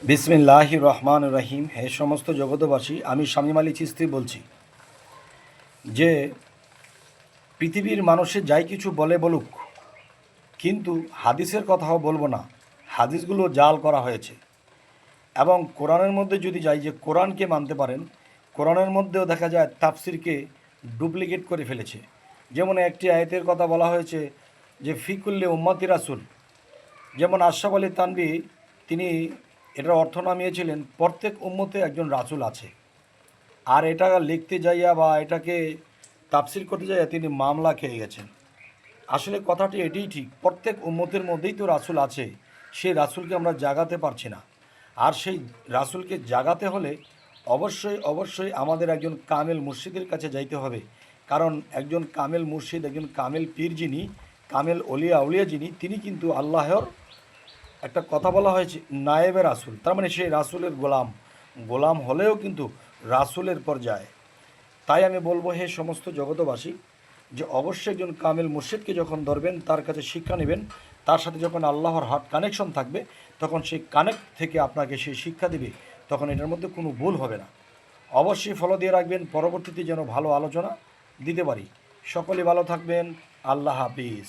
বিসমিল্লাহির রহমানির রহিম। হে সমস্ত জগতবাসী, আমি শামীম আলী চিশতি বলছি যে পৃথিবীর মানুষে যাই কিছু বলে বলুক, কিন্তু হাদিসের কথাও বলবো না। হাদিসগুলো জাল করা হয়েছে। এবং কোরআনের মধ্যে যদি যাই, যে কোরআনকে মানতে পারেন, কোরআনের মধ্যেও দেখা যায় তাফসিরকে ডুপ্লিকেট করে ফেলেছে। যেমন একটি আয়াতের কথা বলা হয়েছে যে ফিকুল্লে উম্মতি রাসুল। যেমন আশরাফ আলী তানভী তিনি এটার অর্থ নামিয়েছিলেন প্রত্যেক উম্মতে একজন রাসূল আছে। আর এটা লিখতে যাইয়া বা এটাকে তাফসির করতে যাইয়া তিনি মামলা খেয়ে গেছেন। আসলে কথাটি এটিই ঠিক, প্রত্যেক উম্মতের মধ্যেই তো রাসূল আছে। সেই রাসূলকে আমরা জাগাতে পারছি না। আর সেই রাসূলকে জাগাতে হলে অবশ্যই অবশ্যই আমাদের একজন কামেল মুর্শিদের কাছে যাইতে হবে। কারণ একজন কামেল মুর্শিদ, একজন কামেল পীর যিনি, কামেল অলিয়া উলিয়া যিনি, তিনি কিন্তু আল্লাহর একটা কথা বলা হয়েছে নায়েবে রাসূল, তার মানে সেই রাসূলের গোলাম। গোলাম হলেও কিন্তু রাসূলের পর্যায়ে। তাই আমি বলবো, হে সমস্ত জগতবাসী, যে অবশ্যই একজন কামেল মুর্শিদকে যখন ধরবেন, তার কাছে শিক্ষা নেবেন, তার সাথে যখন আল্লাহর হাত কানেকশন থাকবে, তখন সেই কানেক্ট থেকে আপনাকে সেই শিক্ষা দিবে, তখন এটার মধ্যে কোনো ভুল হবে না। অবশ্যই ফলো দিয়ে রাখবেন, পরবর্তীতে যেন ভালো আলোচনা দিতে পারি। সকলে ভালো থাকবেন। আল্লাহ হাফিজ।